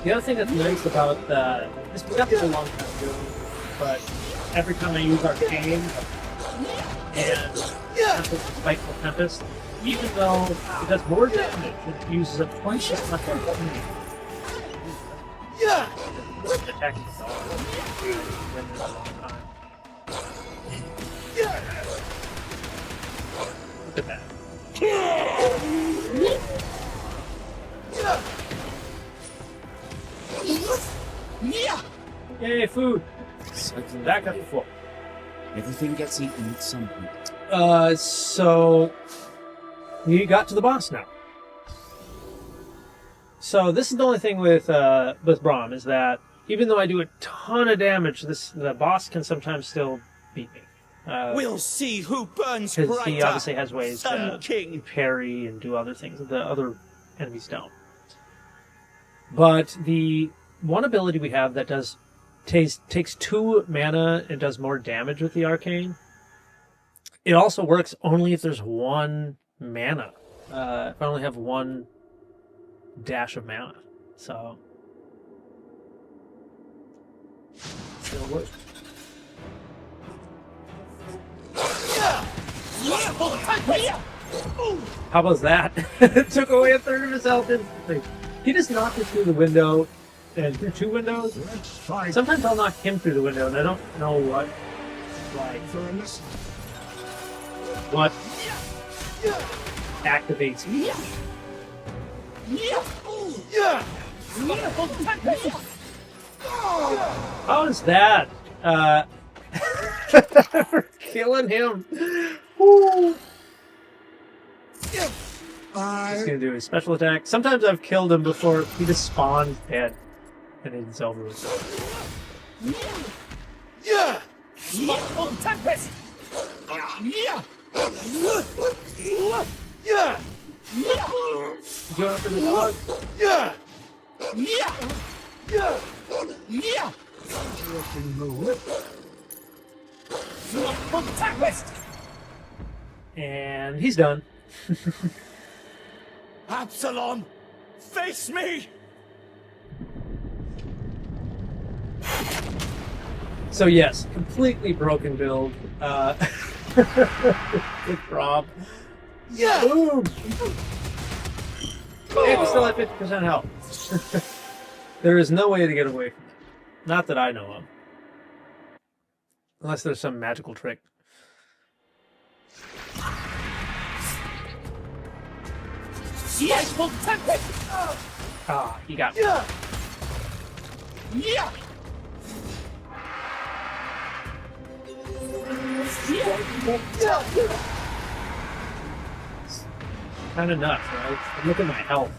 The other thing that's nice about this, we got this a long time ago, but every time I use Arcane and Spiteful Tempest, even though it does more damage, it uses up twice as much Arcane. Attacking the dog. When there's a long time. Look at that. Yay, food! Back up the floor. Everything gets eaten at some point. So we got to the boss now. So this is the only thing with Brome is that even though I do a ton of damage, the boss can sometimes still beat me. We'll see who burns Because brighter. he obviously has ways Sun to King. parry and do other things that the other enemies don't. But the one ability we have that takes 2 mana and does more damage with the arcane, it also works only if there's 1 mana. If I only have 1 dash of mana. So it'll work. How about that? It took away a third of his health instantly. He just knocked it through the window and through 2 windows. Sometimes I'll knock him through the window and I don't know what activates me. How is that? We're killing him. Woo. He's gonna do his special attack. Sometimes I've killed him before he just spawns dead, and it's over with. Go after the dog. And he's done. Absolum, face me! So yes, completely broken build. With Rob. Yeah! Boom! And we still have 50% health. There is no way to get away from it. Not that I know of. Unless there's some magical trick. Ah, he got me. Kind of nuts, right? And look at my health.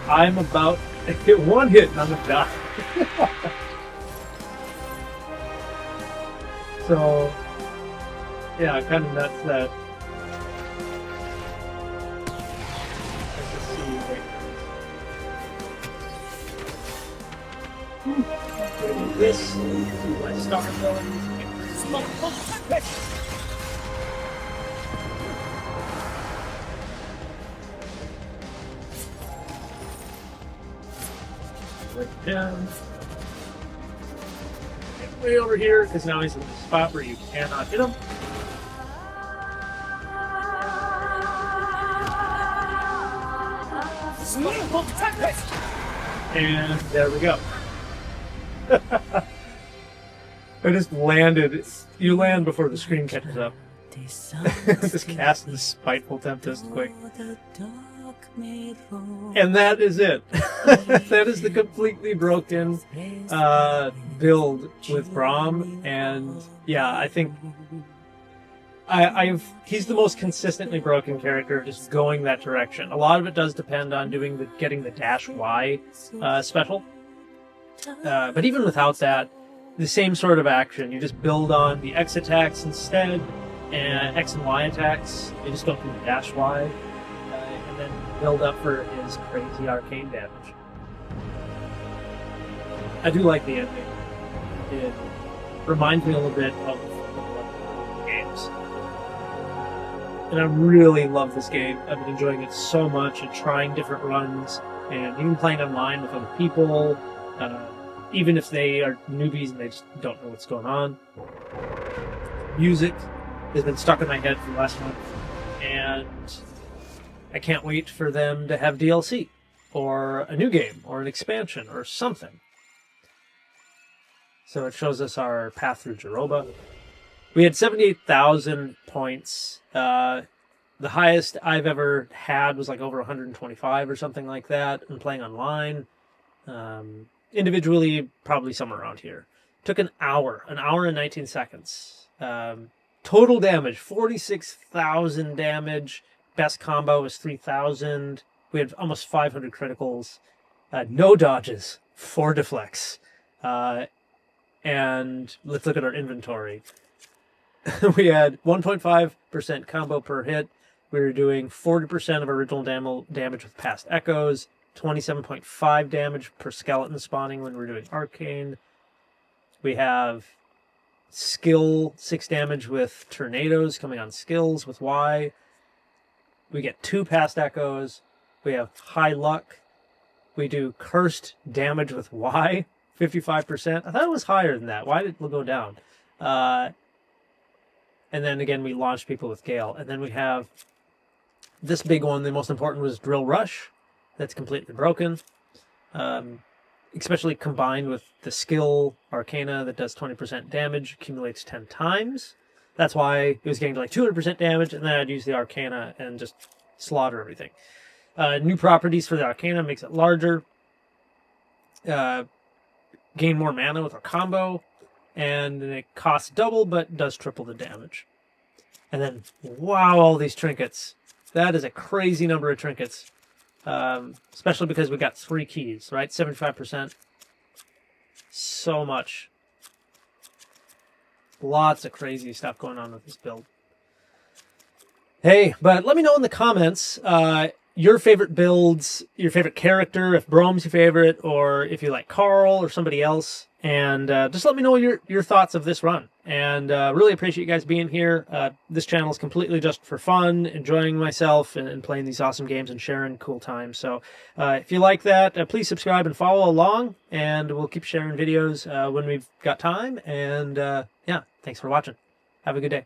I'm about to hit one hit and I'm gonna die. So, yeah, kind of nuts that. Let's just see. This is my star abilities. Right down. Get way over here, because now he's in the spot where you cannot hit him. And there we go. I just landed. You land before the screen catches up. Just cast the Spiteful Tempest quick. And that is it. That is the completely broken build with Brome. And yeah, I think he's the most consistently broken character, just going that direction. A lot of it does depend on getting the dash Y special. But even without that, the same sort of action. You just build on the X attacks instead, and X and Y attacks. You just don't do the dash Y, and then build up for his crazy arcane damage. I do like the ending. It reminds me a little bit of games. And I really love this game. I've been enjoying it so much and trying different runs, and even playing online with other people. Even if they are newbies and they just don't know what's going on. Music has been stuck in my head for the last month, and I can't wait for them to have DLC, or a new game, or an expansion, or something. So it shows us our path through Jeroba. We had 78,000 points. The highest I've ever had was like over 125 or something like that, and playing online. Individually, probably somewhere around here. Took an hour and 19 seconds. Total damage, 46,000 damage. Best combo was 3,000. We had almost 500 criticals. No dodges, 4 deflects. And let's look at our inventory. We had 1.5% combo per hit. We were doing 40% of original damage with past echoes. 27.5 damage per skeleton spawning when we're doing Arcane. We have skill 6 damage with tornadoes coming on skills with Y. We get 2 past echoes. We have high luck. We do cursed damage with Y, 55%. I thought it was higher than that. Why did it go down? And then again, we launched people with Gale. And then we have this big one. The most important was Drill Rush. That's completely broken, especially combined with the skill Arcana that does 20% damage, accumulates 10 times. That's why it was getting to like 200% damage, and then I'd use the Arcana and just slaughter everything. New properties for the Arcana makes it larger. Gain more mana with our combo, and it costs double but does triple the damage. And then, wow, all these trinkets. That is a crazy number of trinkets. Especially because we got 3 keys, right? 75%. So much. Lots of crazy stuff going on with this build. Hey, but let me know in the comments your favorite builds, your favorite character, if Brome's your favorite, or if you like Carl or somebody else. And just let me know your thoughts of this run. And really appreciate you guys being here. This channel is completely just for fun, enjoying myself and playing these awesome games and sharing cool times. So if you like that, please subscribe and follow along. And we'll keep sharing videos when we've got time. And yeah, thanks for watching. Have a good day.